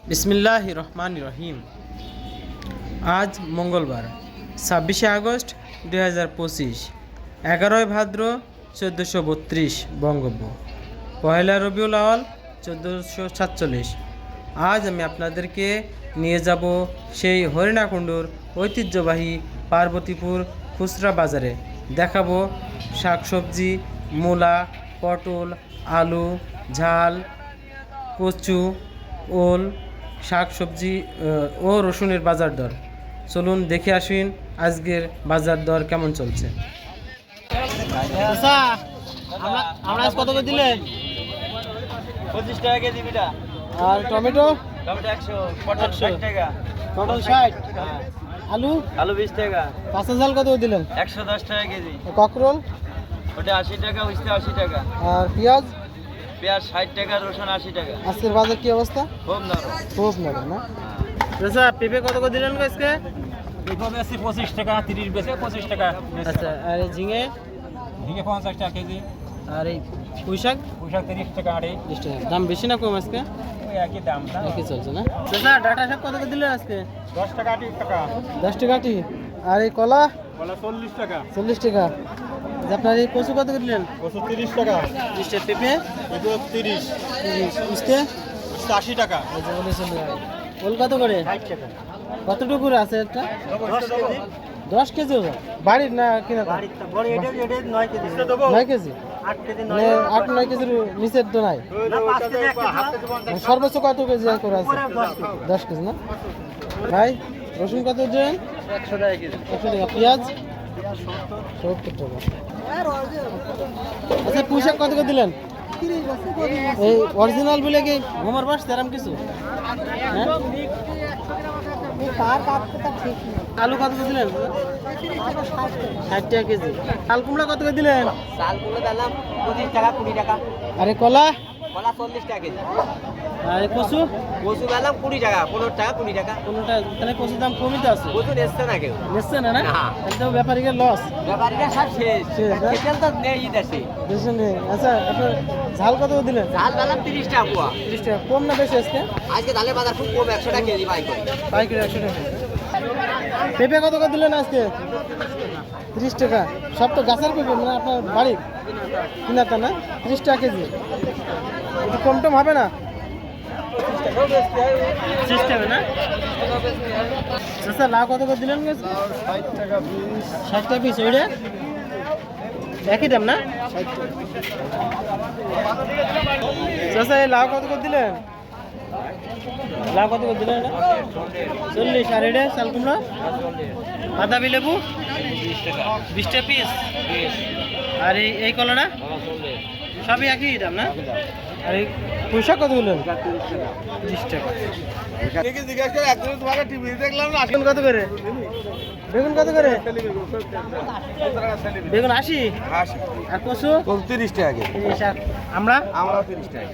बिस्मिल्लाहिर रहमानिर रहीम। आज मंगलवार 26 আগস্ট 2025, 11 ভাদ্র 1432 বঙ্গাব্দ, পয়লা রবিউল আওয়াল 1447। আজ আমি আপনাদেরকে নিয়ে যাব সেই হরিণাকুণ্ডুর ঐতিহ্যবাহী পার্বতীপুর খুচরা বাজারে। দেখাবো শাকসবজি, মূলা, পটল, আলু, ঝাল, কচু, ওল, শাকসবজি ও রসুনের বাজার দর। চলুন দেখে আসুন আজকের বাজার দর কেমন চলছে। আমরা আজ কত করে দিলেন? 25 টাকা কেজি বিটা। আর টমেটো? টমেটো 100, পটল 60 টাকা। পটল 60। হ্যাঁ। আলু? আলু 20 টাকা। কাঁচা ঝাল কত করে দিলেন? 110 টাকা কেজি। কাঁকরোল? ওটা 80 টাকা, উস্তে 80 টাকা। আর পেঁয়াজ? পেঁয়াজ 60 টাকা, রসুন 80 টাকা। আজকের বাজার কি অবস্থা? খুব নরম। খুব নরম না? আচ্ছা, পেঁপে কত করে দিলেন আজকে? পেঁপে বেশি 25 টাকা, 30 বেশি 25 টাকা। আচ্ছা, আর এই ঝিঙে? ঝিঙে 50 টাকা কেজি। আর এই পুঁই শাক? পুঁই শাক 30 টাকা আড়ে। 30 টাকা। দাম বেশি না কম আজকে? ওই একই দাম না। একই চলছে না? আচ্ছা, ডাটা শাক কত করে দিলেন আজকে? 10 টাকা 80 টাকা। 10 টাকা আটি। আর এই কলা? কলা 40 টাকা। 40 টাকা। আপনার এই কচু কত করে দিলেন? কচু 30 টাকা। 30 টাকা। পেঁপে? পেঁপে 30। উস্তে? 80 টাকা। ওল কত করে? 60 টাকা। কতটুকু আছে একটা? 10 কেজি। 10 কেজি হবে? বাড়ির না কিনা? বাড়ির তো বড় এটা 9 কেজি। 9 কেজি? 8 কেজি মানে 8-9 কেজির নিচের তো নাই? না 5 কেজি হাফ কেজি 50 সর্বোচ্চ কত কেজি করে আছে? 10 কেজি না? ভাই রসুন কত দিলেন? 100 টাকা কেজি। 100 টাকা। পেঁয়াজ? 70 টাকা। আচ্ছা, পুঁই শাক কত করে দিলেন? এই অরিজিনাল বলে কি ঘুমার বাস তেরাম কিছু? হ্যাঁ? আলু কত করে দিলেন? 60 টাকা কেজি। চাল কুমড়া কত করে দিলেন? চাল কুমড়ো দিলাম 25 টাকা 20 টাকা। আরে কলা? কলা 40 টাকা কেজি। আরে কচু? কচু দিলাম 20 টাকা, 15 টাকা 20 টাকা। কোনটা? তাহলে কচুর দাম কমই তো আছে। কচু নেচ্ছে না কেউ। নিচ্ছে না? না, না। একদম ব্যাপারীকে লস। ব্যাপারীরা সব শেষ। শেষ, না? খেতেন তো নেই দেশে। বেশি নেই। আচ্ছা, আপনার ঝাল কত করে দিলেন? চাল দিলাম 30 টাকা পোয়া। 30 টাকা। কম না বেশি আজকে? আজকে ডালের বাজার খুব কম, 100 টাকা কেজি পাই করি। পাইকারি 100 টাকা। পেঁপে কত করে দিলেন আজকে? 30 টাকা। সব তো গাছের পেঁপে, মানে আপনার বাড়ির কিনাটা না? 30 টাকা কেজি। একটু কম টম হবে না? 30 টাকা না? আচ্ছা, লাউ কত করে দিলেন? 60 টাকা পিস। 60 টাকা পিস। ওইটা একই দাম না? আচ্ছা, এই লাউ কত করে দিলেন? লাউ কত করে দিলেন? 40। আর এটা চাল কুমড়া? বাঁধাবি লেবু 20 টাকা পিস। আর এই কলাটা সবই একই দাম না? আর এই পুঁই শাক কত বললেন? 30 টাকা। বেগুন কত করে? বেগুন কত করে? বেগুন 80। আর কচু 30 টাকা কেজি। আমরা 30 টাকা।